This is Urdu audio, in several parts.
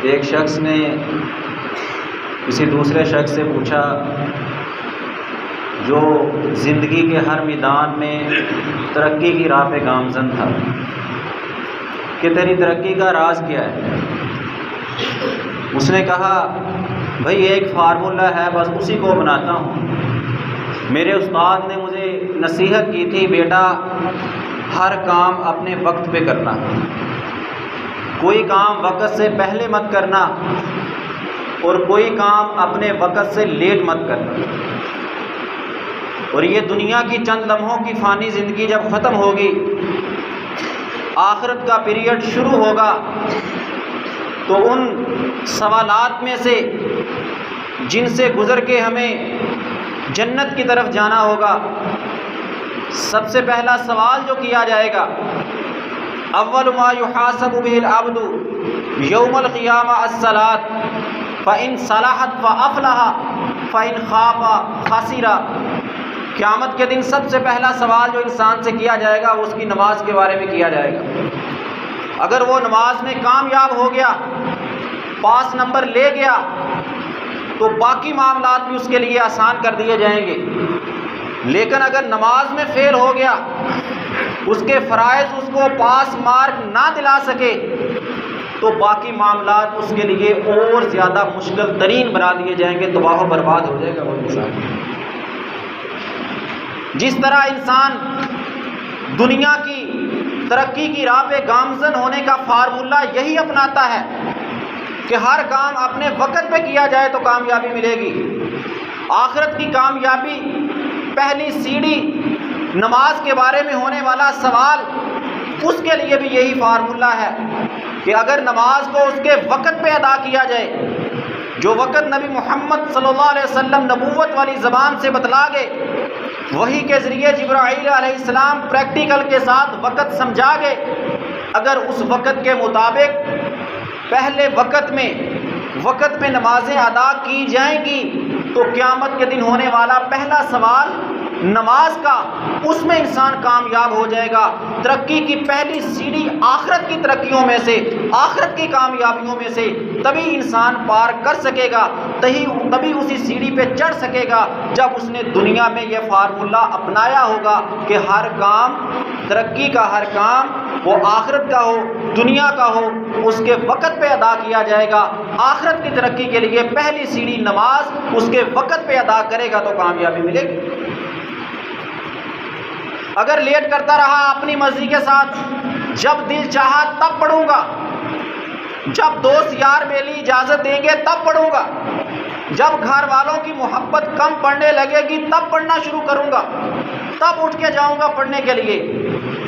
ایک شخص نے کسی دوسرے شخص سے پوچھا جو زندگی کے ہر میدان میں ترقی کی راہ پہ گامزن تھا کہ تیری ترقی کا راز کیا ہے؟ اس نے کہا بھائی ایک فارمولہ ہے، بس اسی کو بناتا ہوں۔ میرے استاد نے مجھے نصیحت کی تھی، بیٹا ہر کام اپنے وقت پہ کرنا، کوئی کام وقت سے پہلے مت کرنا اور کوئی کام اپنے وقت سے لیٹ مت کرنا۔ اور یہ دنیا کی چند لمحوں کی فانی زندگی جب ختم ہوگی، آخرت کا پیریڈ شروع ہوگا، تو ان سوالات میں سے جن سے گزر کے ہمیں جنت کی طرف جانا ہوگا، سب سے پہلا سوال جو کیا جائے گا، اول ما یحاسب به العبد یوم القیامہ الصلاۃ فإن صلحت فافلح فإن خاب خسر۔ قیامت کے دن سب سے پہلا سوال جو انسان سے کیا جائے گا وہ اس کی نماز کے بارے میں کیا جائے گا۔ اگر وہ نماز میں کامیاب ہو گیا، پاس نمبر لے گیا، تو باقی معاملات بھی اس کے لیے آسان کر دیے جائیں گے۔ لیکن اگر نماز میں فیل ہو گیا، اس کے فرائض اس کو پاس مارک نہ دلا سکے، تو باقی معاملات اس کے لیے اور زیادہ مشکل ترین بنا دیے جائیں گے، تباہ و برباد ہو جائے گا وہ انسان۔ جس طرح انسان دنیا کی ترقی کی راہ پہ گامزن ہونے کا فارمولہ یہی اپناتا ہے کہ ہر کام اپنے وقت پہ کیا جائے تو کامیابی ملے گی۔ آخرت کی کامیابی پہلی سیڑھی نماز کے بارے میں ہونے والا سوال، اس کے لیے بھی یہی فارمولہ ہے کہ اگر نماز کو اس کے وقت پہ ادا کیا جائے، جو وقت نبی محمد صلی اللہ علیہ وسلم نبوت والی زبان سے بتلا گئے، وحی کے ذریعے جبرائیل علیہ السلام پریکٹیکل کے ساتھ وقت سمجھا گئے، اگر اس وقت کے مطابق پہلے وقت میں نمازیں ادا کی جائیں گی، تو قیامت کے دن ہونے والا پہلا سوال نماز کا، اس میں انسان کامیاب ہو جائے گا۔ ترقی کی پہلی سیڑھی آخرت کی ترقیوں میں سے، آخرت کی کامیابیوں میں سے تبھی انسان پار کر سکے گا، تبھی اسی سیڑھی پہ چڑھ سکے گا جب اس نے دنیا میں یہ فارمولہ اپنایا ہوگا کہ ہر کام، ترقی کا ہر کام، وہ آخرت کا ہو دنیا کا ہو، اس کے وقت پہ ادا کیا جائے گا۔ آخرت کی ترقی کے لیے پہلی سیڑھی نماز، اس کے وقت پہ ادا کرے گا تو کامیابی ملے گی۔ اگر لیٹ کرتا رہا اپنی مرضی کے ساتھ، جب دل چاہا تب پڑھوں گا، جب دوست یار میری اجازت دیں گے تب پڑھوں گا، جب گھر والوں کی محبت کم پڑنے لگے گی تب پڑھنا شروع کروں گا، تب اٹھ کے جاؤں گا پڑھنے کے لیے،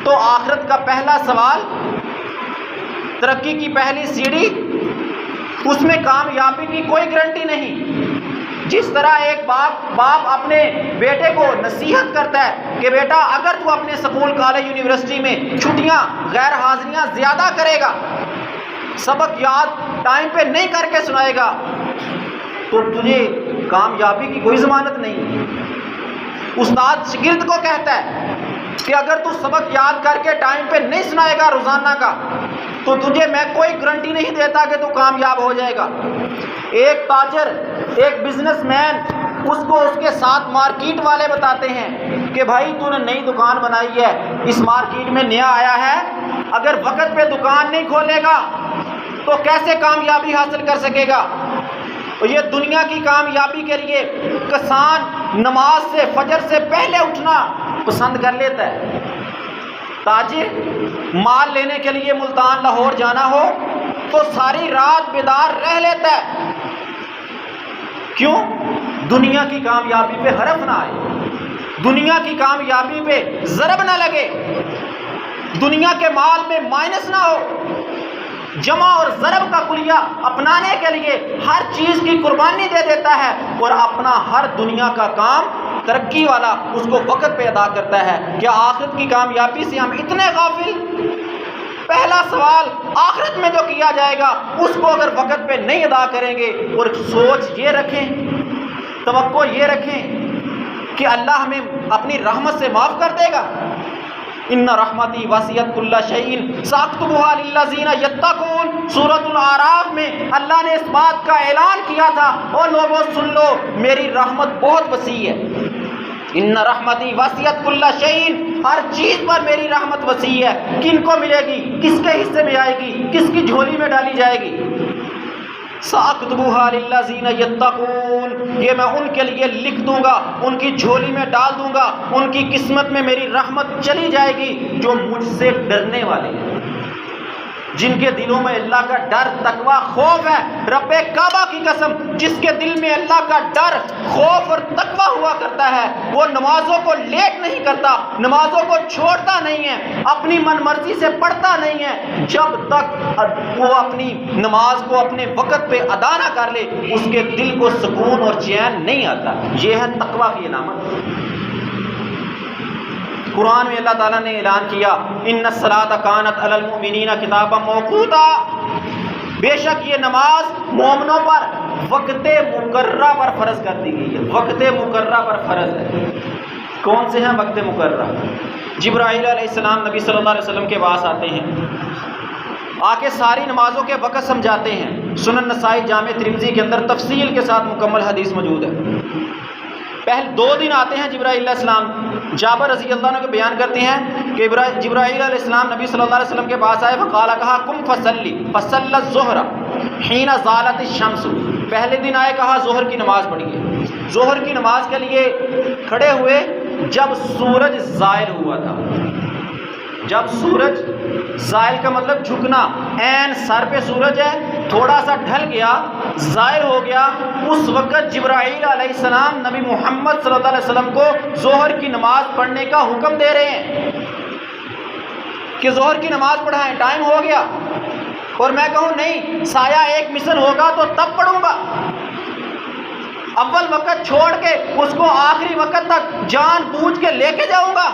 تو آخرت کا پہلا سوال، ترقی کی پہلی سیڑھی، اس میں کامیابی کی کوئی گارنٹی نہیں۔ جس طرح ایک باپ اپنے بیٹے کو نصیحت کرتا ہے کہ بیٹا اگر تو اپنے سکول کالج یونیورسٹی میں چھٹیاں غیر حاضریاں زیادہ کرے گا، سبق یاد ٹائم پہ نہیں کر کے سنائے گا، تو تجھے کامیابی کی کوئی ضمانت نہیں۔ استاد شاگرد کو کہتا ہے کہ اگر تو سبق یاد کر کے ٹائم پہ نہیں سنائے گا روزانہ کا، تو تجھے میں کوئی گارنٹی نہیں دیتا کہ تو کامیاب ہو جائے گا۔ ایک تاجر، ایک بزنس مین، اس کو اس کے ساتھ مارکیٹ والے بتاتے ہیں کہ بھائی تو نے نئی دکان بنائی ہے، اس مارکیٹ میں نیا آیا ہے، اگر وقت پہ دکان نہیں کھولے گا تو کیسے کامیابی حاصل کر سکے گا؟ اور یہ دنیا کی کامیابی کے لیے کسان نماز سے، فجر سے پہلے اٹھنا پسند کر لیتا ہے۔ تاجر مال لینے کے لیے ملتان لاہور جانا ہو تو ساری رات بیدار رہ لیتا ہے، کیوں؟ دنیا کی کامیابی پہ حرف نہ آئے، دنیا کی کامیابی پہ ضرب نہ لگے، دنیا کے مال میں مائنس نہ ہو۔ جمع اور ضرب کا کلیہ اپنانے کے لیے ہر چیز کی قربانی دے دیتا ہے اور اپنا ہر دنیا کا کام ترقی والا اس کو وقت پہ ادا کرتا ہے۔ کیا آخرت کی کامیابی سے ہم اتنے غافل؟ پہلا سوال آخرت میں جو کیا جائے گا اس کو اگر وقت پہ نہیں ادا کریں گے، اور سوچ یہ رکھیں، توقع یہ رکھیں کہ اللہ ہمیں اپنی رحمت سے معاف کر دے گا، ان رحمتی وسعت کل شیء ساکتبها للذین یتقون۔ سورۃ الاعراف میں اللہ نے اس بات کا اعلان کیا تھا، اور لوگوں سن لو میری رحمت بہت وسیع ہے۔ ان رحمتی وسعت کل شیء، ہر چیز پر میری رحمت وسیع ہے۔ کن کو ملے گی، کس کے حصے میں آئے گی، کس کی جھولی میں ڈالی جائے گی؟ ساکتبها للذین یتقون، یہ میں ان کے لیے لکھ دوں گا، ان کی جھولی میں ڈال دوں گا، ان کی قسمت میں میری رحمت چلی جائے گی جو مجھ سے ڈرنے والے ہیں، جن کے دلوں میں اللہ کا ڈر، تقوی، خوف ہے۔ رب کعبہ کی قسم، جس کے دل میں اللہ کا ڈر، خوف اور تقوی ہوا کرتا ہے، وہ نمازوں کو لیٹ نہیں کرتا، نمازوں کو چھوڑتا نہیں ہے، اپنی من مرضی سے پڑھتا نہیں ہے، جب تک وہ اپنی نماز کو اپنے وقت پہ ادا نہ کر لے اس کے دل کو سکون اور چین نہیں آتا۔ یہ ہے تقوی کی علامت۔ قرآن میں اللہ تعالیٰ نے اعلان کیا ان الصلاۃ کانت علی المؤمنین کتابا موقوتا، بے شک یہ نماز مومنوں پر وقت مقررہ پر فرض کر دی گئی ہے، وقت مقررہ پر فرض ہے۔ کون سے ہیں وقت مقررہ؟ جبرائیل علیہ السلام نبی صلی اللہ علیہ وسلم کے پاس آتے ہیں، آ کے ساری نمازوں کے وقت سمجھاتے ہیں۔ سنن نسائی جامع ترمذی کے اندر تفصیل کے ساتھ مکمل حدیث موجود ہے۔ پہلے 2 دن آتے ہیں جبرائیل علیہ السلام، جابر رضی اللہ عنہ کو بیان کرتے ہیں کہ جبرائیل علیہ السلام نبی صلی اللہ علیہ وسلم کے پاس آئے، فقال، کہا قم فصلی فصلی الظہر حین زالت الشمس، پہلے دن آئے، کہا ظہر کی نماز پڑھیے۔ ظہر کی نماز کے لیے کھڑے ہوئے جب سورج زائل ہوا تھا۔ جب سورج زائل کا مطلب جھکنا، عین سر پہ سورج ہے، تھوڑا سا ڈھل گیا، زائل ہو گیا، اس وقت جبرائیل علیہ السلام نبی محمد صلی اللہ علیہ وسلم کو ظہر کی نماز پڑھنے کا حکم دے رہے ہیں کہ ظہر کی نماز پڑھائیں، ٹائم ہو گیا۔ اور میں کہوں نہیں، سایہ ایک مثل ہوگا تو تب پڑھوں گا، اول وقت چھوڑ کے اس کو آخری وقت تک جان بوجھ کے لے کے جاؤں گا،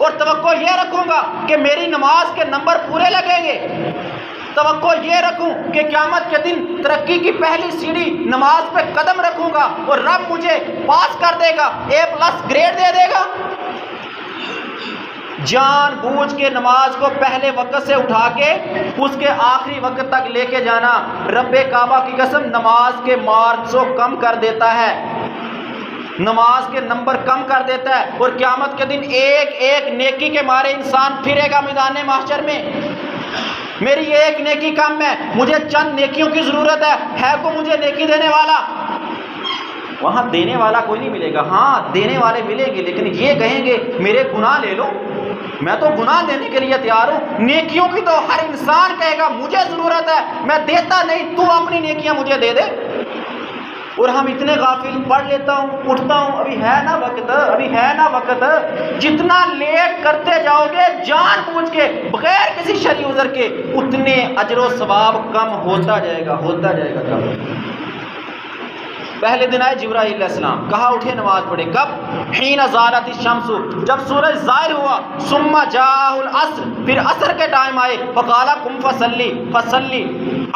اور توقع یہ رکھوں گا کہ میری نماز کے نمبر پورے لگیں گے، توقع یہ رکھوں کہ قیامت کے دن ترقی کی پہلی سیڑھی نماز پہ قدم رکھوں گا اور رب مجھے پاس کر دے گا، A+ گریڈ دے دے گا۔ جان بوجھ کے نماز کو پہلے وقت سے اٹھا کے اس کے آخری وقت تک لے کے جانا رب کعبہ کی قسم نماز کے مارکس کو کم کر دیتا ہے، نماز کے نمبر کم کر دیتا ہے، اور قیامت کے دن ایک ایک نیکی کے مارے انسان پھرے گا میدان محشر میں۔ میری ایک نیکی کم ہے، مجھے چند نیکیوں کی ضرورت ہے کو مجھے نیکی دینے والا؟ وہاں دینے والا کوئی نہیں ملے گا، ہاں دینے والے ملیں گے، لیکن یہ کہیں گے میرے گناہ لے لو، میں تو گناہ دینے کے لیے تیار ہوں۔ نیکیوں کی تو ہر انسان کہے گا مجھے ضرورت ہے، میں دیتا نہیں، تو اپنی نیکیاں مجھے دے دے۔ اور ہم اتنے غافل، پڑھ لیتا ہوں، اٹھتا ہوں، ابھی ہے نا وقت، ابھی ہے نا وقت۔ جتنا لیٹ کرتے جاؤ گے جان بوجھ کے بغیر کسی شرعی عذر کے، اتنے اجر و ثواب کم ہوتا جائے گا، ہوتا جائے گا کم۔ پہلے دن آئے جبرائیل علیہ السلام، کہا اٹھے نماز پڑھے، کب؟ حین زالت الشمس، جب سورج ظاہر ہوا، ثم جاء العصر، پھر عصر کے ٹائم آئے، فقال قم فصلی فصلی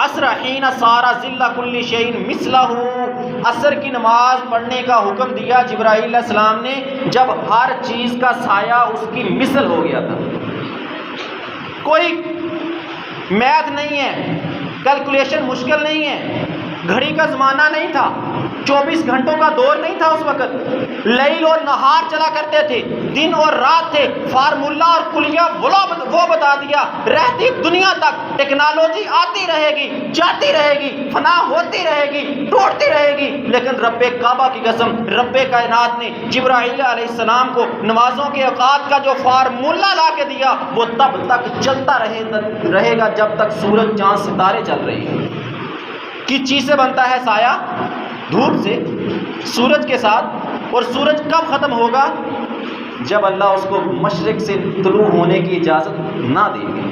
عصر حین صار ظل کل شیء مثلہ، عصر کی نماز پڑھنے کا حکم دیا جبرائیل علیہ السلام نے جب ہر چیز کا سایہ اس کی مثل ہو گیا تھا۔ کوئی میتھ نہیں ہے، کیلکولیشن مشکل نہیں ہے، گھڑی کا زمانہ نہیں تھا، 24 گھنٹوں کا دور نہیں تھا اس وقت، لیل اور نہار چلا کرتے تھے، دن اور رات تھے، فارمولہ اور کلیہ وہ بتا دیا، رہتی دنیا تک ٹیکنالوجی آتی رہے گی، جاتی رہے گی، فنا ہوتی رہے گی، ٹوٹتی رہے گی، لیکن رب کعبہ کی قسم رب کائنات نے جبرائیل علیہ السلام کو نمازوں کے اوقات کا جو فارمولہ لا کے دیا وہ تب تک چلتا رہے گا جب تک سورج چاند ستارے چل رہے ہیں۔ کس چیز سے بنتا ہے سایہ؟ دھوپ سے، سورج کے ساتھ، اور سورج کب ختم ہوگا؟ جب اللہ اس کو مشرق سے طلوع ہونے کی اجازت نہ دیں گے،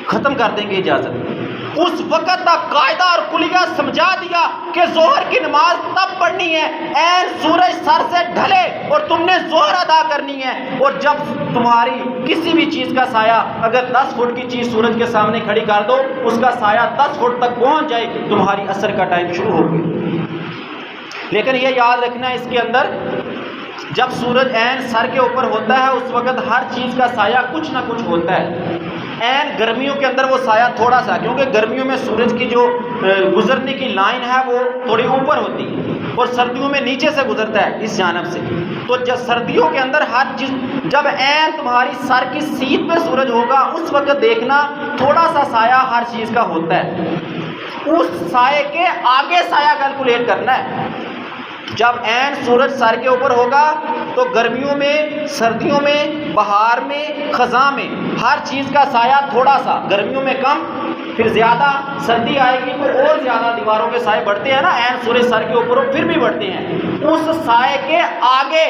ختم کر دیں گے اجازت۔ اس وقت تک قاعدہ اور کلیہ سمجھا دیا کہ ظہر کی نماز تب پڑھنی ہے عین سورج سر سے ڈھلے اور تم نے ظہر ادا کرنی ہے، اور جب تمہاری کسی بھی چیز کا سایہ اگر 10 فٹ کی چیز سورج کے سامنے کھڑی کر دو، اس کا سایہ 10 فٹ تک پہنچ جائے، تمہاری عصر کا ٹائم شروع ہو گیا۔ لیکن یہ یاد رکھنا ہے اس کے اندر جب سورج عین سر کے اوپر ہوتا ہے اس وقت ہر چیز کا سایہ کچھ نہ کچھ ہوتا ہے. عین گرمیوں کے اندر وہ سایہ تھوڑا سا، کیونکہ گرمیوں میں سورج کی جو گزرنے کی لائن ہے وہ تھوڑی اوپر ہوتی ہے اور سردیوں میں نیچے سے گزرتا ہے اس جانب سے. تو جب سردیوں کے اندر ہر چیز، جب عین تمہاری سر کی سیدھ پہ سورج ہوگا اس وقت دیکھنا تھوڑا سا سایہ ہر چیز کا ہوتا ہے. اس سائے کے آگے سایہ کیلکولیٹ کرنا ہے. جب عین سورج سر کے اوپر ہوگا تو گرمیوں میں، سردیوں میں، بہار میں، خزاں میں ہر چیز کا سایہ تھوڑا سا، گرمیوں میں کم، پھر زیادہ، سردی آئے گی تو اور زیادہ دیواروں کے سائے بڑھتے ہیں نا، عین سورج سر کے اوپر ہو پھر بھی بڑھتے ہیں. اس سائے کے آگے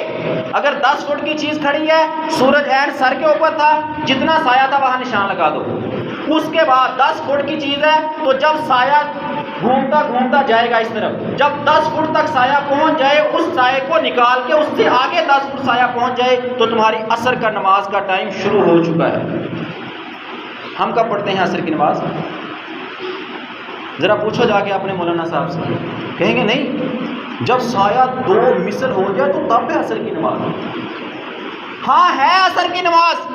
اگر 10 فٹ کی چیز کھڑی ہے، سورج عین سر کے اوپر تھا، جتنا سایہ تھا وہاں نشان لگا دو. اس کے بعد 10 فٹ کی چیز ہے تو جب سایہ گھومتا گھومتا جائے گا اس طرف، جب 10 فٹ تک سایہ پہنچ جائے اس سائے کو نکال کے اس سے آگے 10 فٹ سایہ پہنچ جائے تو تمہاری عصر کا نماز کا ٹائم شروع ہو چکا ہے. ہم کب پڑھتے ہیں عصر کی نماز؟ ذرا پوچھو جا کے اپنے مولانا صاحب سے. کہیں گے نہیں، جب سایہ 2 مثل ہو جائے تو تب ہے عصر کی نماز. ہاں ہے عصر کی نماز،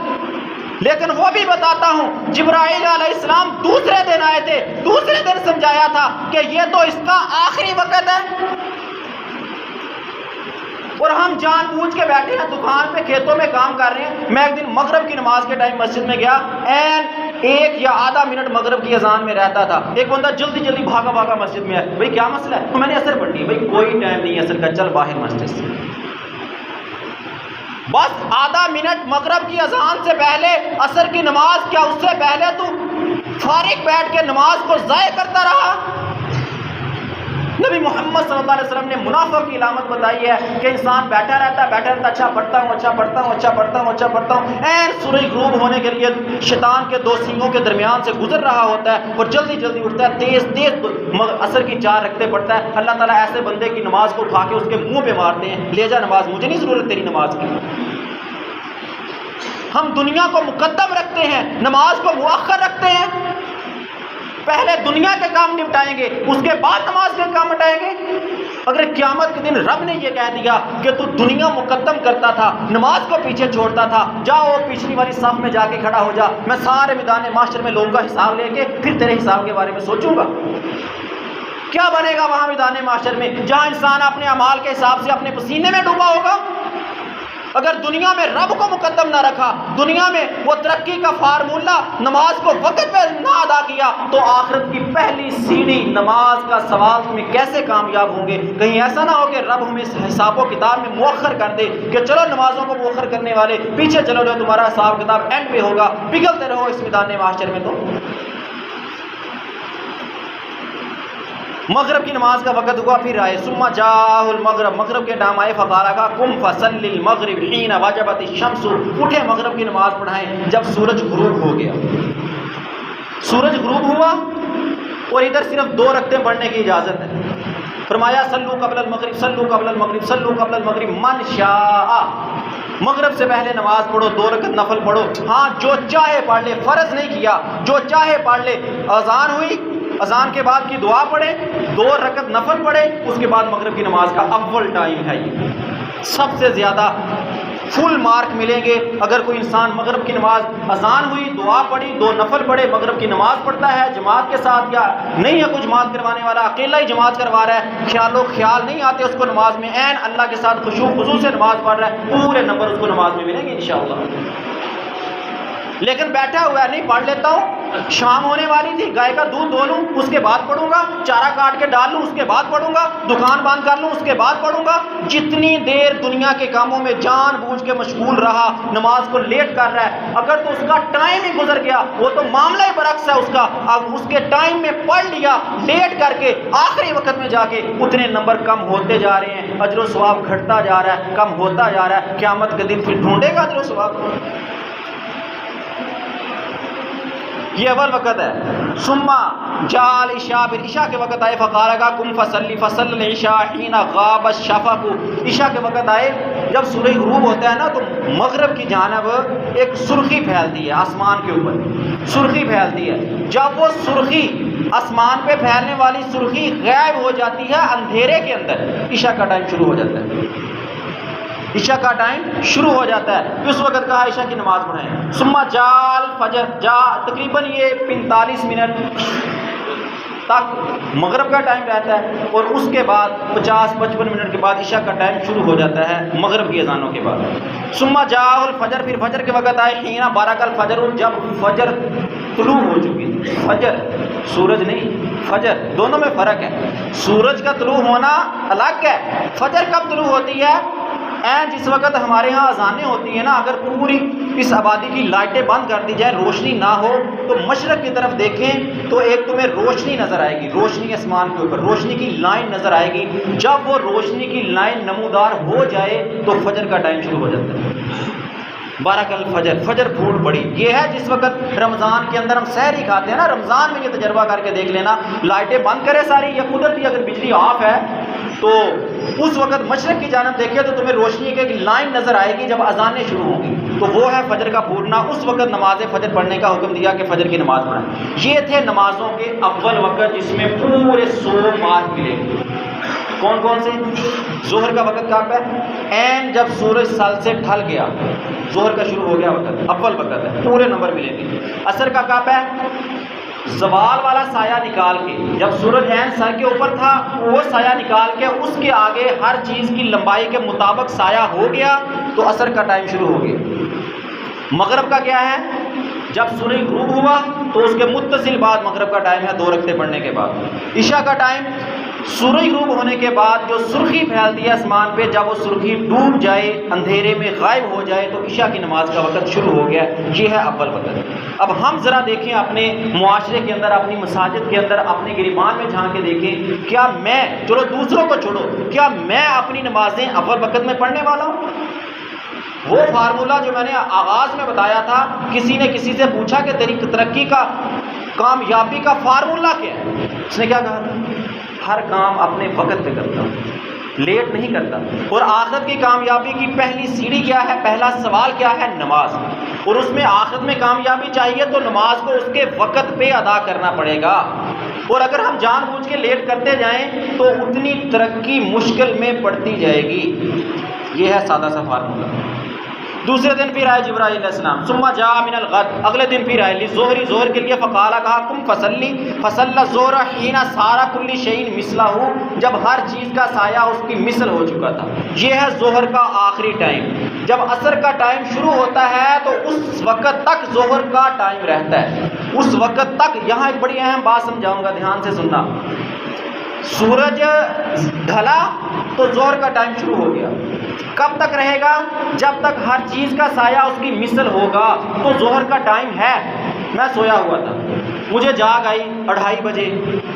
لیکن وہ بھی بتاتا ہوں جبرائیل علیہ السلام دوسرے دن آئے تھے، دوسرے دن سمجھایا تھا کہ یہ تو اس کا آخری وقت ہے. اور ہم جان بوجھ کے بیٹھے ہیں دکان پہ، کھیتوں میں کام کر رہے ہیں. میں ایک دن مغرب کی نماز کے ٹائم مسجد میں گیا، این 1 یا آدھا منٹ مغرب کی اذان میں رہتا تھا. ایک بندہ جلدی جلدی بھاگا بھاگا مسجد میں ہے. بھائی کیا مسئلہ ہے؟ تو میں نے عصر پڑھنی ہے. بھائی کوئی ٹائم نہیں عصر کا، چل باہر مسجد سے. بس آدھا منٹ مغرب کی اذان سے پہلے عصر کی نماز، کیا اس سے پہلے تو فارغ بیٹھ کے نماز کو ضائع کرتا رہا؟ نبی محمد صلی اللہ علیہ وسلم نے منافق کی علامت بتائی ہے کہ انسان بیٹھا رہتا ہے، اچھا پڑھتا ہوں، این سورج غروب ہونے کے لیے شیطان کے 2 سینگوں کے درمیان سے گزر رہا ہوتا ہے اور جلدی جلدی اٹھتا ہے، تیز عصر کی 4 رکعتیں پڑھتا ہے. اللہ تعالیٰ ایسے بندے کی نماز کو اٹھا کے اس کے منہ پہ مارتے ہیں، لے جا نماز، مجھے نہیں ضرورت تیری نماز کی. ہم دنیا کو مقدم رکھتے ہیں، نماز کو مؤخر رکھتے ہیں. پہلے دنیا کے کام نپٹائیں گے، اس کے بعد نماز کے کام ہٹائیں گے. اگر قیامت کے دن رب نے یہ کہہ دیا کہ تو دنیا مقدم کرتا تھا، نماز کو پیچھے چھوڑتا تھا، جاؤ پچھلی والی صف میں جا کے کھڑا ہو جا، میں سارے میدان محشر میں لوگوں کا حساب لے کے پھر تیرے حساب کے بارے میں سوچوں گا. کیا بنے گا وہاں میدان محشر میں، جہاں انسان اپنے اعمال کے حساب سے اپنے پسینے میں ڈوبا ہوگا؟ اگر دنیا میں رب کو مقدم نہ رکھا، دنیا میں وہ ترقی کا فارمولہ نماز کو وقت پہ نہ ادا کیا، تو آخرت کی پہلی سیڑھی نماز کا سوال میں کیسے کامیاب ہوں گے؟ کہیں ایسا نہ ہو کہ رب ہمیں حساب و کتاب میں مؤخر کر دے کہ چلو نمازوں کو مؤخر کرنے والے پیچھے چلو جو تمہارا حساب کتاب اینڈ پہ ہوگا، پگھلتے رہو اس میدان معاشر میں. تو مغرب کی نماز کا وقت ہوا، پھر آئے ثم جاء المغرب، مغرب کے ٹائم آئے، فقال کا قم فصلی المغرب حین وجبت الشمس، اٹھے مغرب کی نماز پڑھائیں جب سورج غروب ہو گیا. سورج غروب ہوا اور ادھر صرف 2 رکعتیں پڑھنے کی اجازت ہے. فرمایا صلو قبل المغرب، صلو قبل المغرب، صلو قبل المغرب من شاء، مغرب سے پہلے نماز پڑھو، 2 رکعت نفل پڑھو. ہاں جو چاہے پڑھ لے، فرض نہیں کیا، جو چاہے پڑھ لے. اذان ہوئی، اذان کے بعد کی دعا پڑھے، 2 رکعت نفل پڑھے، اس کے بعد مغرب کی نماز کا اول ٹائم ہے. یہ سب سے زیادہ فل مارک ملیں گے اگر کوئی انسان مغرب کی نماز، اذان ہوئی، دعا پڑھی، 2 نفل پڑھے، مغرب کی نماز پڑھتا ہے جماعت کے ساتھ، یا نہیں ہے کوئی جماعت کروانے والا، اکیلا ہی جماعت کروا رہا ہے، خیال نہیں آتے اس کو نماز میں، عین اللہ کے ساتھ خشوع خضوع سے نماز پڑھ رہا ہے، پورے نمبر اس کو نماز میں ملیں گے انشاءاللہ. لیکن بیٹھا ہوا ہے، نہیں پڑھ لیتا ہوں، شام ہونے والی تھی، گائے کا دودھ دھو لوں اس کے بعد پڑھوں گا، چارہ کاٹ کے ڈال لوں اس کے بعد پڑھوں گا، دکان بند کر لوں اس کے بعد پڑھوں گا. جتنی دیر دنیا کے کاموں میں جان بوجھ کے مشغول رہا، نماز کو لیٹ کر رہا ہے، اگر تو اس کا ٹائم ہی گزر گیا، وہ تو معاملہ ہی برعکس ہے اس کا. اب اس کے ٹائم میں پڑھ لیا، لیٹ کر کے آخری وقت میں جا کے اتنے نمبر کم ہوتے جا رہے ہیں، اجر و ثواب گھٹتا جا رہا ہے، کم ہوتا جا رہا ہے. قیامت کے دن پھر ڈھونڈے گا اجر و ثواب. یہ اول وقت ہے. ثم جاء العشاء، پھر عشاء کے وقت آئے، فقال کا قم فصلی فصل العشاء حین غاب الشفق، عشاء کے وقت آئے جب سورج غروب ہوتا ہے نا تو مغرب کی جانب ایک سرخی پھیلتی ہے، آسمان کے اوپر سرخی پھیلتی ہے. جب وہ سرخی آسمان پہ پھیلنے والی سرخی غائب ہو جاتی ہے اندھیرے کے اندر، عشاء کا ٹائم شروع ہو جاتا ہے. عشاء کا ٹائم شروع ہو جاتا ہے، اس وقت کہا عشاء کی نماز پڑھیں۔ ثم جال فجر، تقریباً یہ 45 منٹ تک مغرب کا ٹائم رہتا ہے، اور اس کے بعد 50-55 منٹ کے بعد عشاء کا ٹائم شروع ہو جاتا ہے مغرب کی اذانوں کے بعد۔ ثم جاء الفجر، پھر فجر کے وقت آئے، حین بارک الفجر، جب فجر طلوع ہو چکی تھی۔ فجر سورج نہیں، فجر دونوں میں فرق ہے، سورج کا طلوع ہونا الگ ہے، فجر کب طلوع ہوتی ہے؟ جس وقت ہمارے ہاں اذانیں ہوتی ہیں نا، اگر پوری اس آبادی کی لائٹیں بند کر دی جائے، روشنی نہ ہو، تو مشرق کی طرف دیکھیں تو ایک تمہیں روشنی نظر آئے گی، روشنی آسمان کے اوپر روشنی کی لائن نظر آئے گی۔ جب وہ روشنی کی لائن نمودار ہو جائے تو فجر کا ٹائم شروع ہو جاتا ہے۔ بارک الفجر، فجر پھوٹ پڑی، یہ ہے جس وقت رمضان کے اندر ہم سحری کھاتے ہیں نا، رمضان میں یہ تجربہ کر کے دیکھ لینا، لائٹیں بند کرے ساری، یا قدرتی اگر بجلی آف ہے تو اس وقت مشرق کی جانب دیکھیے تو تمہیں روشنی کی لائن نظر آئے گی جب اذانیں شروع ہوں گی، تو وہ ہے فجر کا پھوٹنا۔ اس وقت نماز فجر پڑھنے کا حکم دیا کہ فجر کی نماز پڑھیں۔ یہ تھے نمازوں کے اول وقت جس میں پورے 100 مارک ملے گی۔ کون کون سے؟ ظہر کا وقت کب ہے؟ عین جب سورج سال سے ڈھل گیا، ظہر کا شروع ہو گیا وقت، اول وقت ہے، پورے نمبر ملیں گے۔ عصر کا کب ہے؟ زوال والا سایہ نکال کے، جب سورج عین سر کے اوپر تھا وہ سایہ نکال کے اس کے آگے ہر چیز کی لمبائی کے مطابق سایہ ہو گیا تو عصر کا ٹائم شروع ہو گیا۔ مغرب کا کیا ہے؟ جب سورج غروب ہوا تو اس کے متصل بعد مغرب کا ٹائم ہے، 2 رکعتیں پڑھنے کے بعد۔ عشاء کا ٹائم سورج غروب ہونے کے بعد جو سرخی پھیلتی ہے آسمان پہ، جب وہ سرخی ڈوب جائے، اندھیرے میں غائب ہو جائے تو عشاء کی نماز کا وقت شروع ہو گیا۔ یہ ہے اول وقت۔ اب ہم ذرا دیکھیں اپنے معاشرے کے اندر، اپنی مساجد کے اندر، اپنے گریبان میں جھانک کے دیکھیں، کیا میں، چلو دوسروں کو چھوڑو، کیا میں اپنی نمازیں اول وقت میں پڑھنے والا ہوں؟ وہ فارمولہ جو میں نے آغاز میں بتایا تھا، کسی نے کسی سے پوچھا کہ تیری ترقی کا، کامیابی کا فارمولہ کیا ہے؟ اس نے کیا کہا؟ ہر کام اپنے وقت پہ کرتا ہوں، لیٹ نہیں کرتا۔ اور آخرت کی کامیابی کی پہلی سیڑھی کیا ہے؟ پہلا سوال کیا ہے؟ نماز۔ اور اس میں آخرت میں کامیابی چاہیے تو نماز کو اس کے وقت پہ ادا کرنا پڑے گا۔ اور اگر ہم جان بوجھ کے لیٹ کرتے جائیں تو اتنی ترقی مشکل میں پڑتی جائے گی۔ یہ ہے سادہ سا فارمولہ۔ دوسرے دن پھر آئے جبرائیل علیہ السلام، ثم جاء من الغد، اگلے دن پھر آئے للظہر، ظہر کے لیے، فقال، کہا قم فصلی، فصلی الظہر حین صار کل شیء مثلہ، جب ہر چیز کا سایہ اس کی مثل ہو چکا تھا۔ یہ ہے ظہر کا آخری ٹائم۔ جب عصر کا ٹائم شروع ہوتا ہے تو اس وقت تک ظہر کا ٹائم رہتا ہے، اس وقت تک۔ یہاں ایک بڑی اہم بات سمجھاؤں گا، دھیان سے سننا۔ سورج ڈھلا تو ظہر کا ٹائم شروع ہو گیا، کب تک رہے گا؟ جب تک ہر چیز کا سایہ اس کی مثل ہوگا تو ظہر کا ٹائم ہے۔ میں سویا ہوا تھا، مجھے جاگ آئی 2:30 بجے،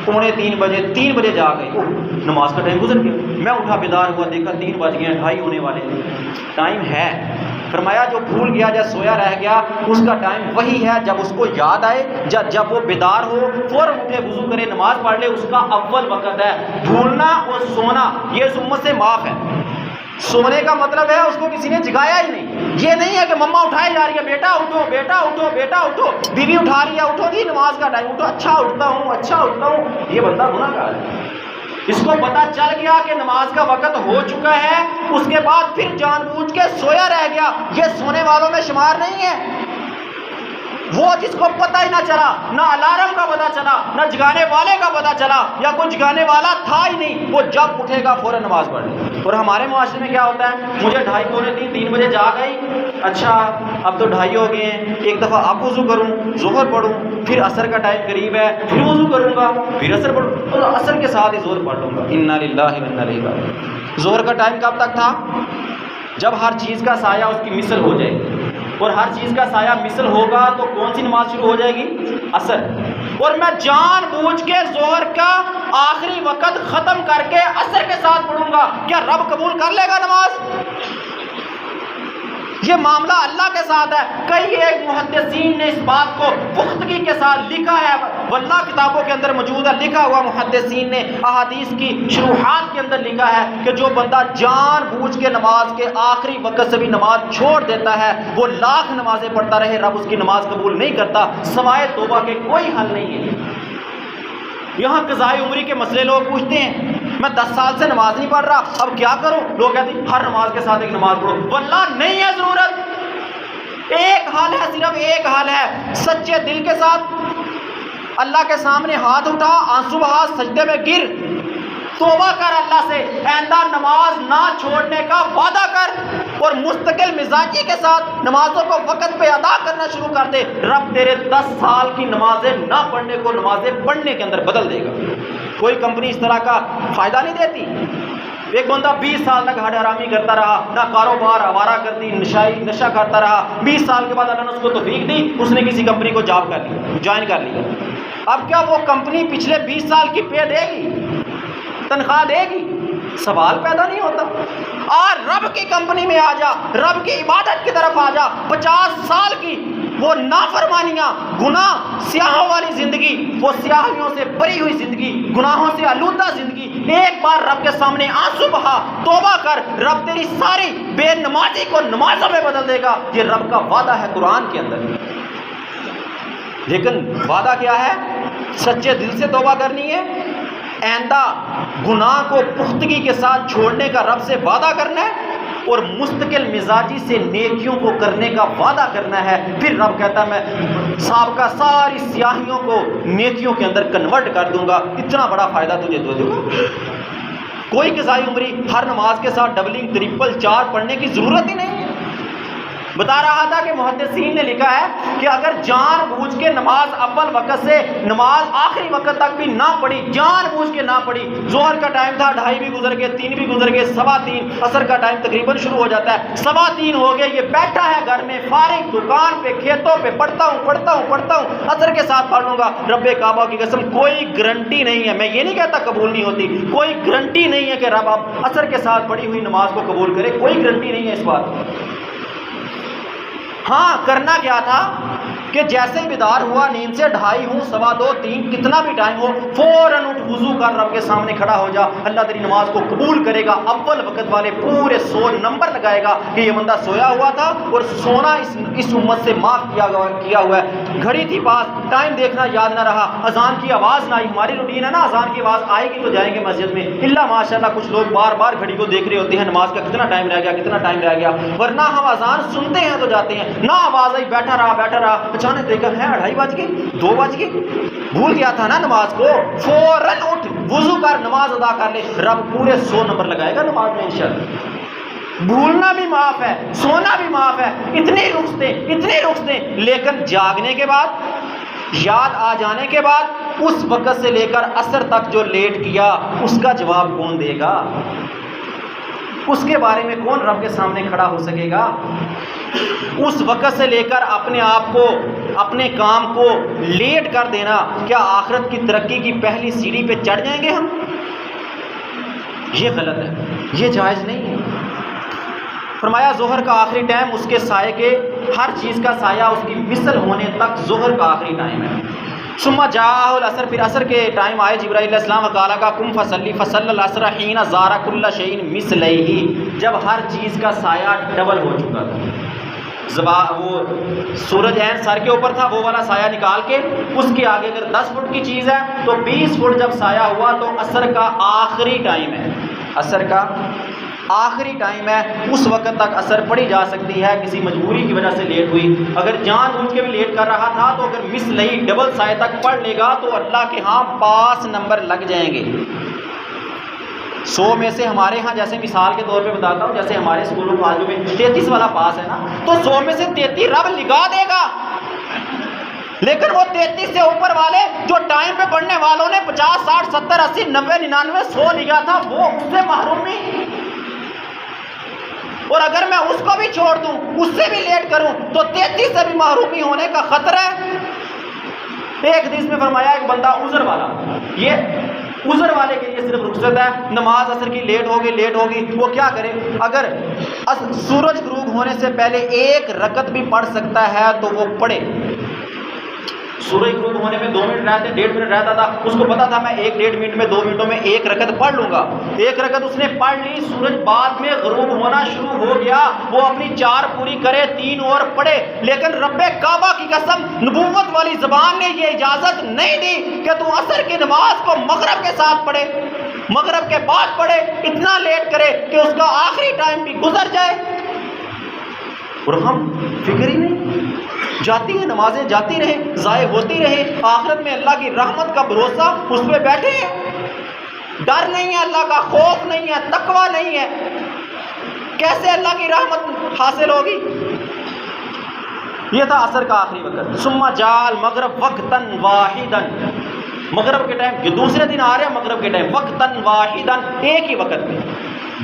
2:45 بجے، 3 بجے جاگ آئی، نماز کا ٹائم گزر گیا۔ میں اٹھا، بیدار ہوا، دیکھا 3 بج گئے، 2:30 ہونے والے، ٹائم ہے۔ فرمایا جو بھول گیا یا سویا رہ گیا اس کا ٹائم وہی ہے جب اس کو یاد آئے، جب وہ بیدار ہو فوراً اٹھے، وضو کرے، نماز پڑھ لے، اس کا اول وقت ہے۔ بھولنا اور سونا یہ اس امت سے معاف ہے۔ سونے کا مطلب ہے اس کو کسی نے جگایا ہی نہیں۔ یہ نہیں ہے کہ مما اٹھائی جا رہی ہے، بیٹا اٹھو، بیٹا اٹھو، بیٹا اٹھو، بیوی اٹھا رہی ہے، اٹھو جی نماز کا ٹائم، اٹھو، اچھا اٹھتا ہوں، اچھا اٹھتا ہوں۔ یہ بندہ گناہ گار ہے۔ اس کو پتہ چل گیا کہ نماز کا وقت ہو چکا ہے، اس کے بعد پھر جان بوجھ کے سویا رہ گیا، یہ سونے والوں میں شمار نہیں ہے۔ وہ جس کو پتہ ہی نہ چلا، نہ الارم کا پتہ چلا، نہ جگانے والے کا پتہ چلا، یا کوئی جگانے والا تھا ہی نہیں، وہ جب اٹھے گا فوراً نماز پڑھ لے۔ اور ہمارے معاشرے میں کیا ہوتا ہے؟ مجھے 2:30 پونے 3 بجے جاگ آئی، اچھا اب تو 2:30 ہو گئے ہیں، ایک دفعہ اب وضو کروں، ظہر پڑھوں، پھر عصر کا ٹائم قریب ہے، پھر وضو کروں گا، پھر عصر پڑھوں، تو عصر کے ساتھ ہی ظہر پڑھ لوں گا۔ انا للہ و انا الیہ راجعون۔ ظہر کا ٹائم کب تک تھا؟ جب ہر چیز کا سایہ اس کی مثل ہو جائے گی، اور ہر چیز کا سایہ مثل ہوگا تو کون سی نماز شروع ہو جائے گی؟ عصر۔ اور میں جان بوجھ کے ظہر کا آخری وقت ختم کر کے عصر کے ساتھ پڑھوں گا، کیا رب قبول کر لے گا نماز؟ یہ معاملہ اللہ کے ساتھ ہے۔ کئی ایک محدثین نے اس بات کو پختگی کے ساتھ لکھا ہے، واللہ کتابوں کے اندر موجود ہے، لکھا ہوا محدثین نے احادیث کی شروحات کے اندر لکھا ہے کہ جو بندہ جان بوجھ کے نماز کے آخری وقت سے بھی نماز چھوڑ دیتا ہے، وہ لاکھ نمازیں پڑھتا رہے، رب اس کی نماز قبول نہیں کرتا، سوائے توبہ کے کوئی حل نہیں ہے۔ یہاں قضاء عمری کے مسئلے لوگ پوچھتے ہیں، میں 10 سال سے نماز نہیں پڑھ رہا، اب کیا کروں؟ لوگ کہتے ہیں ہر نماز کے ساتھ ایک نماز پڑھو، واللہ نہیں ہے ضرورت۔ ایک حال ہے، صرف ایک حال ہے، سچے دل کے ساتھ اللہ کے سامنے ہاتھ اٹھا، آنسو بہا، سجدے میں گر، توبہ کر اللہ سے، آئندہ نماز نہ چھوڑنے کا وعدہ کر، اور مستقل مزاجی کے ساتھ نمازوں کو وقت پہ ادا کرنا شروع کر دے۔ رب تیرے 10 سال کی نمازیں نہ پڑھنے کو نمازیں پڑھنے کے اندر بدل دے گا۔ کوئی کمپنی اس طرح کا فائدہ نہیں دیتی۔ ایک بندہ 20 سال تک ہڈ حرامی کرتا رہا، نہ کاروبار، آوارہ گردی، نشہ کرتا رہا، 20 سال کے بعد اللہ نے اس کو توفیق دی، اس نے کسی کمپنی کو جوائن کر لیا۔ اب کیا وہ کمپنی پچھلے 20 سال کی پے دے گی، تنخواہ دے گی؟ سوال پیدا نہیں ہوتا۔ اور رب کی کمپنی میں آ جا، رب کی عبادت کی طرف آ جا، 50 سال کی وہ نافرمانیاں، گناہ، سیاہوں والی زندگی، وہ سیاہیوں سے بری ہوئی زندگی، گناہوں سے آلودہ زندگی، ایک بار رب کے سامنے آنسو بہا، توبہ کر، رب تیری ساری بے نمازی کو نمازوں میں بدل دے گا۔ یہ رب کا وعدہ ہے قرآن کے اندر۔ لیکن وعدہ کیا ہے؟ سچے دل سے توبہ کرنی ہے، آئندہ گناہ کو پختگی کے ساتھ چھوڑنے کا رب سے وعدہ کرنا ہے، اور مستقل مزاجی سے نیکیوں کو کرنے کا وعدہ کرنا ہے۔ پھر رب کہتا ہے میں سابقہ ساری سیاہیوں کو نیکیوں کے اندر کنورٹ کر دوں گا، اتنا بڑا فائدہ تجھے دوں گا۔ کوئی قضائی عمری ہر نماز کے ساتھ ڈبلنگ، ٹرپل، 4 پڑھنے کی ضرورت ہی نہیں ہے۔ بتا رہا تھا کہ محدثین نے لکھا ہے کہ اگر جان بوجھ کے نماز اول وقت سے نماز آخری وقت تک بھی نہ پڑھی، جان بوجھ کے نہ پڑھی، ظہر کا ٹائم تھا، 2:30 بھی گزر گئے، 3 بھی گزر گئے، 3:15، عصر کا ٹائم تقریباً شروع ہو جاتا ہے، 3:15 ہو گئے، یہ بیٹھا ہے گھر میں فارغ، دکان پہ، کھیتوں پہ، پڑھتا ہوں، عصر کے ساتھ پڑھ لوں گا، رب کعبہ کی قسم کوئی گارنٹی نہیں ہے، میں یہ نہیں کہتا قبول نہیں ہوتی، کوئی گارنٹی نہیں ہے کہ رب آپ عصر کے ساتھ پڑھی ہوئی نماز کو قبول کرے، کوئی گارنٹی نہیں ہے اس بات کی۔ ہاں کرنا کیا تھا کہ جیسے ہی بیدار ہوا نیند سے، 2:30 ہوں، 2:15، 3، کتنا بھی ٹائم ہو، فوراً اٹھ، وضو کر، رب کے سامنے کھڑا ہو جا، اللہ تیری نماز کو قبول کرے گا۔ اول وقت والے پورے 100 نمبر لگائے گا کہ یہ بندہ سویا ہوا تھا اور سونا اس امت سے معاف کیا ہوا ہے۔ گھڑی تھی پاس، ٹائم دیکھنا یاد نہ رہا، اذان کی آواز نہ آئی، ہماری روٹین ہے نا، اذان کی آواز آئے گی تو جائیں گے مسجد میں، اللہ ماشاءاللہ کچھ لوگ بار بار گھڑی کو دیکھ رہے ہوتے ہیں، نماز کا کتنا ٹائم رہ گیا، ورنہ ہم اذان سنتے ہیں تو جاتے ہیں، نہ آواز آئی، بیٹھا رہا، اچانک دیکھا ہے 2:30 بج گئے، 2 بج گئے، بھول گیا تھا نا نماز کو، فوراً اٹھ، وضو کر، نماز ادا کر لے، رب پورے 100 نمبر لگائے گا نماز میں انشاءاللہ۔ بھولنا بھی معاف ہے، سونا بھی معاف ہے، اتنی رخصتیں، لیکن جاگنے کے بعد، یاد آ جانے کے بعد، اس وقت سے لے کر عصر تک جو لیٹ کیا، اس کا جواب کون دے گا؟ اس کے بارے میں کون رب کے سامنے کھڑا ہو سکے گا؟ اس وقت سے لے کر اپنے آپ کو، اپنے کام کو لیٹ کر دینا، کیا آخرت کی ترقی کی پہلی سیڑھی پہ چڑھ جائیں گے ہم؟ یہ غلط ہے، یہ جائز نہیں ہے۔ فرمایا ظہر کا آخری ٹائم اس کے سائے کے، ہر چیز کا سایہ اس کی مثل ہونے تک ظہر کا آخری ٹائم ہے۔ ثم جاءہ العصر، پھر عصر کے ٹائم آئے جبرائیل علیہ السلام، وقال کا قم فصلی، فصلی العصر حین زار کل شیء مثلہ، جب ہر چیز کا سایہ ڈبل ہو چکا تھا، وہ سورج عین سر کے اوپر تھا، وہ والا سایہ نکال کے اس کے آگے اگر 10 فٹ کی چیز ہے تو 20 فٹ جب سایہ ہوا تو عصر کا آخری ٹائم ہے، عصر کا آخری ٹائم ہے، اس وقت تک عصر پڑھی جا سکتی ہے، کسی مجبوری کی وجہ سے لیٹ ہوئی، اگر جان بوجھ کے بھی لیٹ کر رہا تھا تو اگر مثل ہی ڈبل سائے تک پڑھ لے گا تو اللہ کے ہاں 5 نمبر لگ جائیں گے۔ 100 میں سے ہمارے ہاں، جیسے مثال کے طور پہ بتاتا ہوں، جیسے ہمارے اسکولوں کالجوں میں 33 والا پاس ہے نا، تو 100 میں سے 33 رب لگا دے گا، لیکن وہ 33 سے اوپر والے جو ٹائم پہ پڑھنے والوں نے 50، 60، 70، 80، 90، 99، 100 لگا تھا، وہ اس سے محرومی، اور اگر میں اس کو بھی چھوڑ دوں، اس سے بھی لیٹ کروں تو 33 سے بھی محرومی ہونے کا خطرہ ہے۔ ایک حدیث میں فرمایا ایک بندہ عذر والا، یہ عذر والے کے لیے صرف رخصت ہے، نماز عصر کی لیٹ ہوگی، وہ کیا کرے؟ اگر سورج غروب ہونے سے پہلے 1 رکعت بھی پڑھ سکتا ہے تو وہ پڑھے، سورج غروب ہونے میں 2 منٹ رہتے 1.5 منٹ رہتا تھا، اس کو پتا تھا میں 1.5 منٹ میں 2 منٹوں میں 1 رکعت پڑھ لوں گا. 1 رکعت اس نے پڑھ لی، سورج بعد میں غروب ہونا شروع ہو گیا، وہ اپنی 4 پوری کرے 3 اور پڑھے. لیکن رب کعبہ کی قسم نبوت والی زبان نے یہ اجازت نہیں دی کہ تو عصر کی نماز کو مغرب کے ساتھ پڑھے، مغرب کے بعد پڑھے، اتنا لیٹ کرے کہ اس کا آخری ٹائم بھی گزر جائے. اور ہم فکر ہی نہیں، جاتی ہیں نمازیں جاتی رہیں، ضائع ہوتی رہیں، آخرت میں اللہ کی رحمت کا بھروسہ اس پہ بیٹھے ہیں. ڈر نہیں ہے اللہ کا، خوف نہیں ہے، تقوی نہیں ہے، کیسے اللہ کی رحمت حاصل ہوگی؟ یہ تھا عصر کا آخری وقت. ثم جعل مغرب وقتاً واحداً، مغرب کے ٹائم جو دوسرے دن آ رہے ہیں، مغرب کے ٹائم وقتاً واحداً، ایک ہی وقت میں.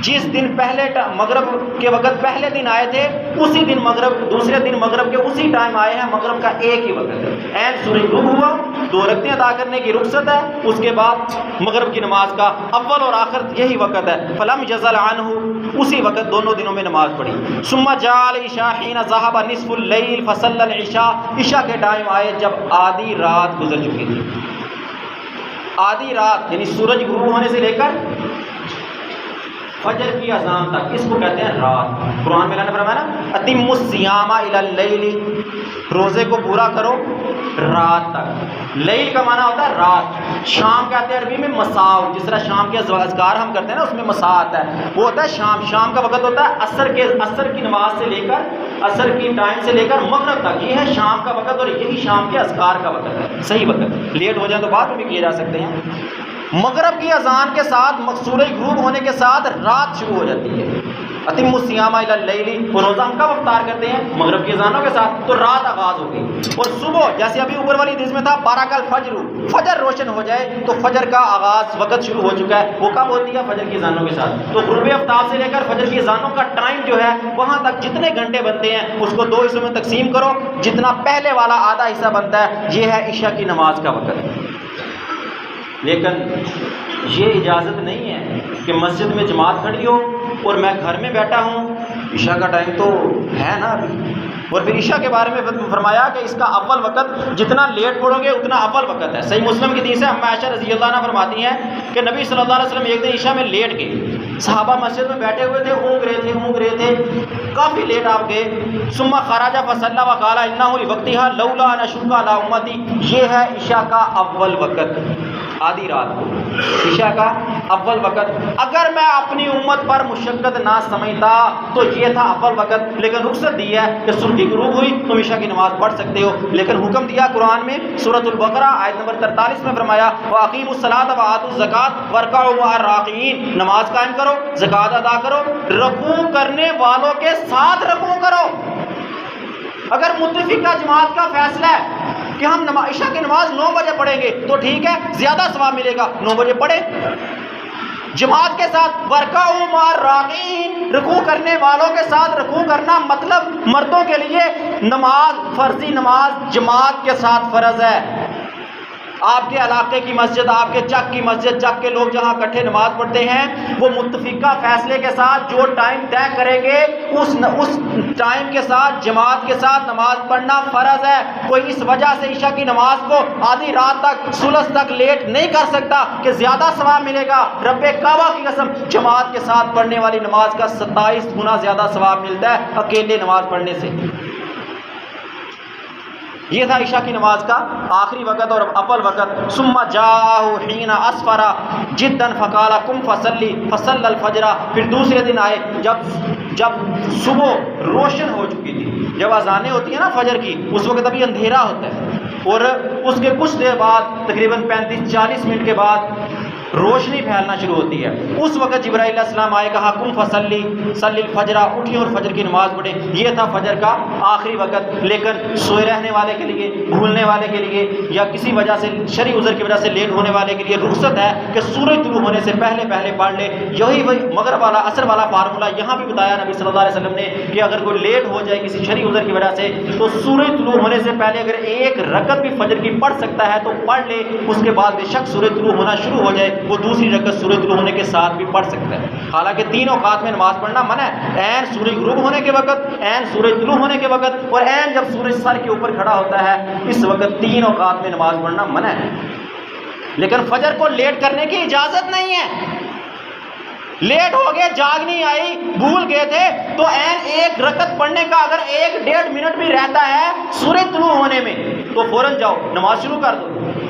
جس دن پہلے مغرب کے وقت پہلے دن آئے تھے، اسی دن مغرب دوسرے دن مغرب کے اسی ٹائم آئے ہیں. مغرب کا ایک ہی وقت ہے. عین سورج غروب ہوا، 2 رکعتیں ادا کرنے کی رخصت ہے، اس کے بعد مغرب کی نماز کا اول اور آخر یہی وقت ہے. فلم یزل عنہ، اسی وقت دونوں دنوں میں نماز پڑھی. ثم جعل العشاء حين ذهب نصف الليل فصلى العشاء، عشاء کے ٹائم آئے جب آدھی رات گزر چکی تھی. آدھی رات یعنی سورج غروب ہونے سے لے کر فجر کی اذان تک، اس کو کہتے ہیں رات. قرآن میں اللہ نے فرمایا نا اتم الصیام الی اللیل، روزے کو پورا کرو رات تک. لیل کا معنی ہوتا ہے رات. شام کہتے ہیں عربی میں مساء، جس طرح شام کے اذکار ہم کرتے ہیں نا اس میں مساء آتا ہے، وہ ہوتا ہے شام. شام کا وقت ہوتا ہے عصر کی نماز سے لے کر عصر کی ٹائم سے لے کر مغرب تک، یہ ہے شام کا وقت، اور یہی شام کے اذکار کا وقت ہے. صحیح وقت، لیٹ ہو جائے تو بعد میں بھی کیے جا سکتے ہیں. مغرب کی اذان کے ساتھ سورج غروب ہونے کے ساتھ رات شروع ہو جاتی ہے. اتم الصیام الی اللیل، وہ روزہ ہم کب افطار کرتے ہیں؟ مغرب کی اذانوں کے ساتھ، تو رات آغاز ہو گئی. اور صبح جیسے ابھی اوپر والی حدیث میں تھا بارک الفجر، فجر روشن ہو جائے تو فجر کا آغاز وقت شروع ہو چکا ہے. وہ کب ہوتی ہے؟ فجر کی اذانوں کے ساتھ. تو غروب آفتاب سے لے کر فجر کی اذانوں کا ٹائم جو ہے وہاں تک جتنے گھنٹے بنتے ہیں اس کو 2 حصوں میں تقسیم کرو. جتنا پہلے والا آدھا حصہ بنتا ہے یہ ہے عشاء کی نماز کا وقت. لیکن یہ اجازت نہیں ہے کہ مسجد میں جماعت کھڑی ہو اور میں گھر میں بیٹھا ہوں، عشاء کا ٹائم تو ہے نا ابھی. اور پھر عشاء کے بارے میں فرمایا کہ اس کا اول وقت جتنا لیٹ پڑھو گے اتنا اول وقت ہے. صحیح مسلم کی حدیث ہے، اما عائشہ رضی اللہ عنہ فرماتی ہیں کہ نبی صلی اللہ علیہ وسلم ایک دن عشاء میں لیٹ گئے. صحابہ مسجد میں بیٹھے ہوئے تھے، اونگ رہے تھے، کافی لیٹ آپ گئے. ثم خرج فصلى وقال انه لوقتها لولا ان اشق على امتي، یہ ہے عشاء کا اول وقت. آدھی رات کو عشاء کا اول وقت. اگر میں اپنی امت پر مشقت نہ سمجھتا تو یہ تھا اول وقت. لیکن رخصت دی ہے کہ سورج غروب ہوئی تم عشاء کی نماز پڑھ سکتے ہو. لیکن حکم دیا قرآن میں سورۃ البقرہ آیت نمبر 43 میں فرمایا وَأَقِيمُوا الصَّلَاةَ وَآتُوا الزَّكَاةَ وَارْكَعُوا مَعَ الرَّاكِعِينَ، نماز قائم کرو، زکوٰۃ ادا کرو، رکوع کرنے والوں کے ساتھ رکوع کرو. اگر متفقہ جماعت کا فیصلہ ہے کہ ہم عشاء کی نماز 9 بجے پڑھیں گے تو ٹھیک ہے، زیادہ ثواب ملے گا، 9 بجے پڑھیں جماعت کے ساتھ. وَارْكَعُوا مَعَ الرَّاكِعِينَ، رکوع کرنے والوں کے ساتھ رکوع کرنا مطلب مردوں کے لیے نماز، فرضی نماز جماعت کے ساتھ فرض ہے. آپ کے علاقے کی مسجد، آپ کے چک کی مسجد، چک کے لوگ جہاں اکٹھے نماز پڑھتے ہیں، وہ متفقہ فیصلے کے ساتھ جو ٹائم طے کریں گے اس ٹائم کے ساتھ جماعت کے ساتھ نماز پڑھنا فرض ہے. کوئی اس وجہ سے عشاء کی نماز کو آدھی رات تک ثلث تک لیٹ نہیں کر سکتا کہ زیادہ ثواب ملے گا. رب کعبہ کی قسم جماعت کے ساتھ پڑھنے والی نماز کا 27 گنا زیادہ ثواب ملتا ہے اکیلے نماز پڑھنے سے. یہ تھا عشاء کی نماز کا آخری وقت اور اول وقت. ثم جاءه حين اسفر جدا فقال قم فصلي فصلى الفجر، پھر دوسرے دن آئے جب صبح روشن ہو چکی تھی. جب اذانیں ہوتی ہیں نا فجر کی اس وقت ابھی اندھیرا ہوتا ہے، اور اس کے کچھ دیر بعد تقریباً 35-40 منٹ کے بعد روشنی پھیلنا شروع ہوتی ہے. اس وقت جبرائیل علیہ السلام آئے، کہا قم فصلی صلی الفجر، اٹھیں اور فجر کی نماز پڑھیں. یہ تھا فجر کا آخری وقت. لیکن سوئے رہنے والے کے لیے، بھولنے والے کے لیے، یا کسی وجہ سے شرعی عذر کی وجہ سے لیٹ ہونے والے کے لیے رخصت ہے کہ سورج طلوع ہونے سے پہلے پڑھ لے. یہی وہی مغرب والا عصر والا فارمولہ یہاں بھی بتایا نبی صلی اللہ علیہ وسلم نے کہ اگر کوئی لیٹ ہو جائے کسی شرعی عذر کی وجہ سے تو سورج طلوع ہونے سے پہلے اگر ایک رکعت بھی فجر کی پڑھ سکتا ہے تو پڑھ لے. اس کے بعد بے شک سورج طلوع ہونا شروع ہو جائے وہ دوسری رکعت سورج طلوع ہونے کے ساتھ بھی پڑھ سکتا ہے. حالانکہ 3 اوقات میں نماز پڑھنا منع ہے. عین سورج غروب ہونے کے وقت، عین سورج طلوع ہونے کے وقت، اور عین جب سورج سر کے اوپر کھڑا ہوتا ہے، اس وقت 3 اوقات میں نماز پڑھنا منع ہے. لیکن فجر کو لیٹ کرنے کی اجازت نہیں ہے. لیٹ ہو گئے، جاگ نہیں آئی، بھول گئے تھے، تو عین 1 رکعت پڑھنے کا اگر 1-1.5 منٹ بھی رہتا ہے سورج طلوع ہونے میں تو فوراً جاؤ نماز شروع کر دو.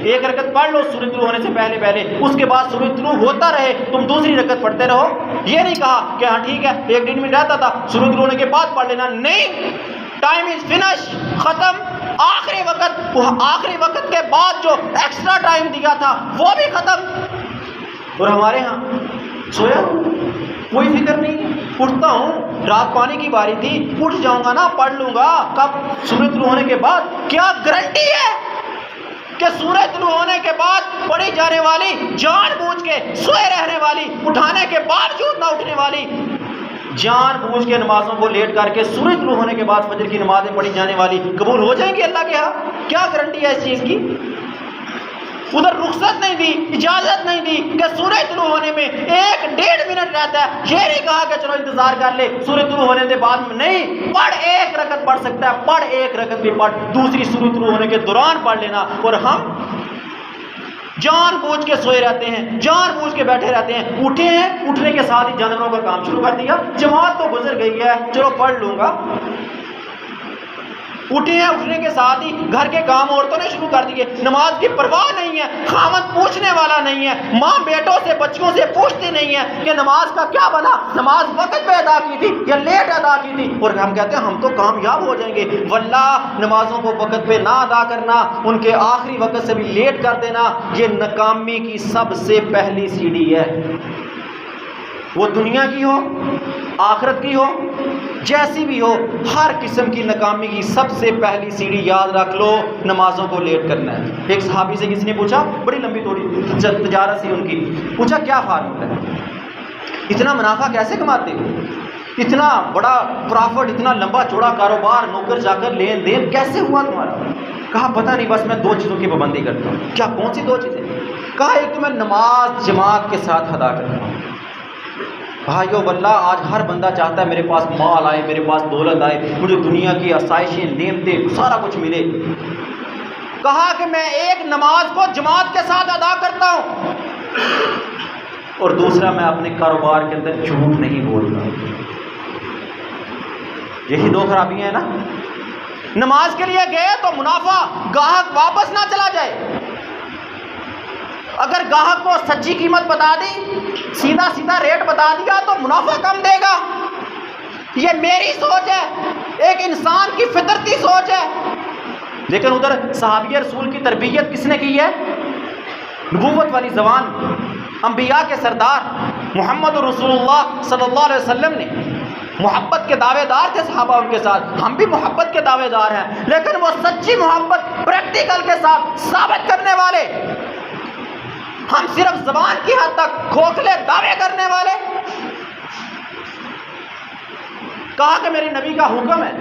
1 رکعت پڑھ لو سورج طلوع ہونے سے پہلے، اس کے بعد سورج طلوع ہوتا رہے تم دوسری رکعت پڑھتے رہو. یہ نہیں کہا کہ ہاں ٹھیک ہے 1-1.5 منٹ رہتا تھا سورج طلوع ہونے کے بعد پڑھ لینا. نہیں، ٹائم از فنش، ختم. آخری وقت کے بعد جو ایکسٹرا ٹائم دیا تھا وہ بھی ختم. اور ہمارے ہاں سویا کوئی فکر نہیں، اٹھتا ہوں، رات پانی کی باری تھی، اٹھ جاؤں گا نا، پڑھ لوں گا. کب؟ سورج طلوع ہونے کے بعد. کیا گارنٹی ہے کہ سورج طلوع ہونے کے بعد پڑھی جانے والی، جان بوجھ کے سوئے رہنے والی، اٹھانے کے باوجود نہ اٹھنے والی، جان بوجھ کے نمازوں کو لیٹ کر کے سورج طلوع ہونے کے بعد فجر کی نمازیں پڑھی جانے والی قبول ہو جائیں گی اللہ کے ہاں؟ کیا گارنٹی ہے اس چیز کی؟ ادھر رخصت نہیں دی، اجازت نہیں دی کہ سورج طلوع ہونے میں 1-1.5 منٹ رہتا ہے. یہ نہیں کہا کہ چلو انتظار کر لے سورج طلوع ہونے کے بعد میں. نہیں، پڑھ 1 رکعت پڑھ سکتا ہے، پڑھ 1 رکعت بھی پڑھ، دوسری سورج طلوع ہونے کے دوران پڑھ لینا. اور ہم جان بوجھ کے سوئے رہتے ہیں، جان بوجھ کے بیٹھے رہتے ہیں. اٹھے ہیں، اٹھنے کے ساتھ ہی جانوروں کا کام شروع کر دیا. جماعت تو گزر گئی ہے، چلو پڑھ لوں گا. اٹھے ہیں، اٹھنے کے ساتھ ہی گھر کے کام عورتوں نے شروع کر دیے. نماز کی پرواہ نہیں ہے، خاوند پوچھنے والا نہیں ہے، ماں بیٹوں سے بچوں سے پوچھتی نہیں ہے کہ نماز کا کیا بنا، نماز وقت پہ ادا کی تھی یا لیٹ ادا کی تھی. اور ہم کہتے ہیں ہم تو کامیاب ہو جائیں گے. واللہ نمازوں کو وقت پہ نہ ادا کرنا، ان کے آخری وقت سے بھی لیٹ کر دینا، یہ ناکامی کی سب سے پہلی سیڑھی ہے. وہ دنیا کی ہو، آخرت کی ہو، جیسی بھی ہو، ہر قسم کی ناکامی کی سب سے پہلی سیڑھی یاد رکھ لو، نمازوں کو لیٹ کرنا ہے. ایک صحابی سے کسی نے پوچھا، بڑی لمبی تھوڑی تجارت سی ان کی، پوچھا کیا فارمولہ ہے، اتنا منافع کیسے کماتے ہو، اتنا بڑا پرافٹ، اتنا لمبا چوڑا کاروبار، نوکر چاکر، لین دین کیسے ہوا تمہارا؟ کہا پتہ نہیں، بس میں 2 چیزوں کی پابندی کرتا ہوں. کیا، کون سی 2 چیزیں؟ کہا ایک تو میں نماز جماعت کے ساتھ ادا کرتا ہوں. بھائیو واللہ آج ہر بندہ چاہتا ہے میرے پاس مال آئے، میرے پاس دولت آئے، مجھے دنیا کی آسائشیں، نعمتیں، سارا کچھ ملے. کہا کہ میں ایک نماز کو جماعت کے ساتھ ادا کرتا ہوں، اور دوسرا میں اپنے کاروبار کے اندر جھوٹ نہیں بولتا. یہی 2 خرابیاں ہیں نا. نماز کے لیے گئے تو منافع، گاہک واپس نہ چلا جائے. اگر گاہک کو سچی قیمت بتا دی، سیدھا سیدھا ریٹ بتا دیا تو منافع کم دے گا. یہ میری سوچ ہے، ایک انسان کی فطرتی سوچ ہے. لیکن ادھر صحابی رسول کی تربیت کس نے کی ہے؟ نبوت والی زبان، انبیاء کے سردار محمد رسول اللہ صلی اللہ علیہ وسلم نے محبت کے دعوے دار تھے صحابہ ان کے ساتھ. ہم بھی محبت کے دعوے دار ہیں، لیکن وہ سچی محبت پریکٹیکل کے ساتھ ثابت کرنے والے. ہم صرف زبان کی حد تک کھوکھلے دعوے کرنے والے. کہا کہ میرے نبی کا حکم ہے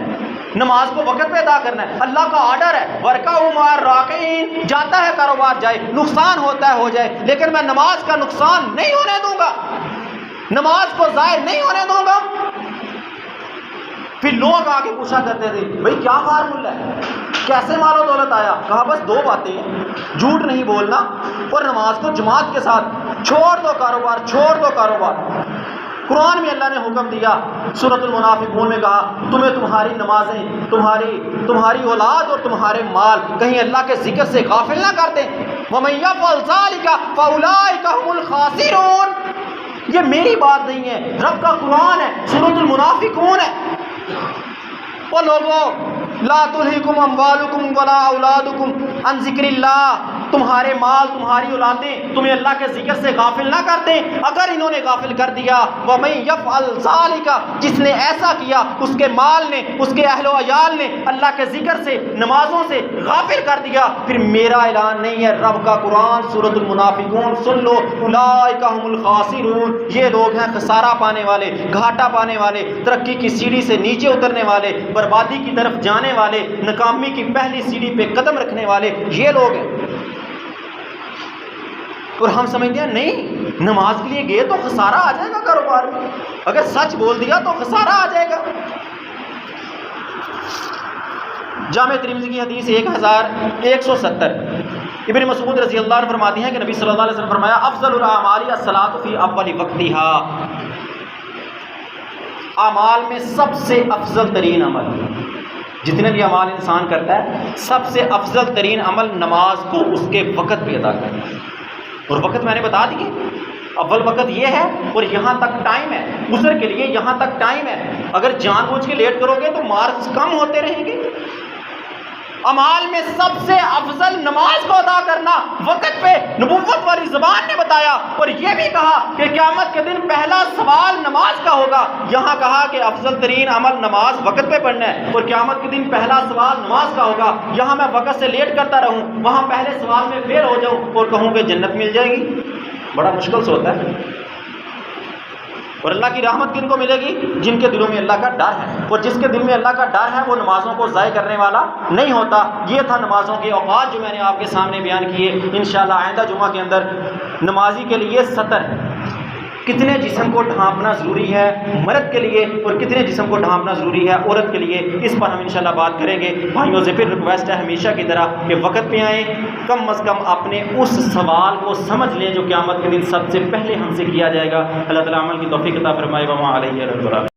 نماز کو وقت پہ ادا کرنا ہے، اللہ کا آرڈر ہے، ورکعوا مع الراکعین. جاتا ہے کاروبار جائے، نقصان ہوتا ہے ہو جائے، لیکن میں نماز کا نقصان نہیں ہونے دوں گا، نماز کو ضائع نہیں ہونے دوں گا. پھر لوگ آگے پوچھا کرتے تھے بھائی کیا فارمولہ ہے، کیسے مال و دولت آیا؟ کہا بس 2 باتیں ہیں، جھوٹ نہیں بولنا اور نماز کو جماعت کے ساتھ. چھوڑ دو کاروبار، چھوڑ دو کاروبار. قرآن میں اللہ نے حکم دیا، سورۃ المنافقون میں کہا تمہیں تمہاری نمازیں، تمہاری اولاد اور تمہارے مال کہیں اللہ کے ذکر سے غافل نہ کر دیں. وَمَن يَفْعَلْ ذَلِكَ فَأُولَٰئِكَ هُمُ الْخَاسِرُونَ. یہ میری بات نہیں ہے، رب کا قرآن ہے، سورۃ المنافقون ہے. وہ لوگوں لا تلہکم اموالکم ولا اولادکم عن ذکر اللہ. تمہارے مال، تمہاری اولادیں تمہیں اللہ کے ذکر سے غافل نہ کر دیں. اگر انہوں نے غافل کر دیا، وَمَن يَفْعَلْ ذَلِكَ، جس نے ایسا کیا، اس کے مال نے، اس کے اہل و عیال نے اللہ کے ذکر سے، نمازوں سے غافل کر دیا، پھر میرا اعلان نہیں ہے، رب کا قرآن سورۃ المنافقون سن لو، اولئک هم الخاسرون. یہ لوگ ہیں خسارہ پانے والے، گھاٹا پانے والے، ترقی کی سیڑھی سے نیچے اترنے والے، بربادی کی طرف جانے والے، ناکامی کی پہلی سیڑھی پہ قدم رکھنے والے، یہ لوگ ہیں. اور ہم سمجھتے ہیں نہیں، نماز کے لیے گئے تو خسارہ آ جائے گا کاروبار میں، اگر سچ بول دیا تو خسارہ آ جائے گا۔ جامع ترمذی کی حدیث 1170، ابن مسعود رضی اللہ عنہ فرماتے ہیں کہ نبی صلی اللہ علیہ وسلم فرمایا افضل الاعمال الصلاۃ فی اول وقتها، اعمال میں سب سے افضل ترین عمل، جتنے بھی اعمال انسان کرتا ہے سب سے افضل ترین عمل نماز کو اس کے وقت پہ ادا کرنا ہے۔ اور وقت میں نے بتا دیے، اول وقت یہ ہے اور یہاں تک ٹائم ہے، عذر کے لیے یہاں تک ٹائم ہے، اگر جان بوجھ کے لیٹ کرو گے تو مارکس کم ہوتے رہیں گے۔ اعمال میں سب سے افضل نماز کو ادا کرنا، وقت پہ، نبوت والی زبان نے بتایا، اور یہ بھی کہا کہ قیامت کے دن پہلا سوال نماز کا ہوگا۔ یہاں کہا کہ افضل ترین عمل نماز وقت پہ پڑھنا ہے، اور قیامت کے دن پہلا سوال نماز کا ہوگا۔ یہاں میں وقت سے لیٹ کرتا رہوں، وہاں پہلے سوال میں فیل ہو جاؤں اور کہوں کہ جنت مل جائے گی، بڑا مشکل سے ہوتا ہے۔ اور اللہ کی رحمت کن کو ملے گی؟ جن کے دلوں میں اللہ کا ڈر ہے، اور جس کے دل میں اللہ کا ڈر ہے وہ نمازوں کو ضائع کرنے والا نہیں ہوتا۔ یہ تھا نمازوں کے اوقات جو میں نے آپ کے سامنے بیان کیے۔ انشاءاللہ آئندہ جمعہ کے اندر نمازی کے لیے سطر، کتنے جسم کو ڈھانپنا ضروری ہے مرد کے لیے اور کتنے جسم کو ڈھانپنا ضروری ہے عورت کے لیے، اس پر ہم انشاءاللہ بات کریں گے۔ بھائیوں سے پھر ریکویسٹ ہے ہمیشہ کی طرح کہ وقت پہ آئیں، کم از کم اپنے اس سوال کو سمجھ لیں جو قیامت کے دن سب سے پہلے ہم سے کیا جائے گا۔ اللہ تعالیٰ عمل کی توفیق عطا فرمائے۔ وما علیہ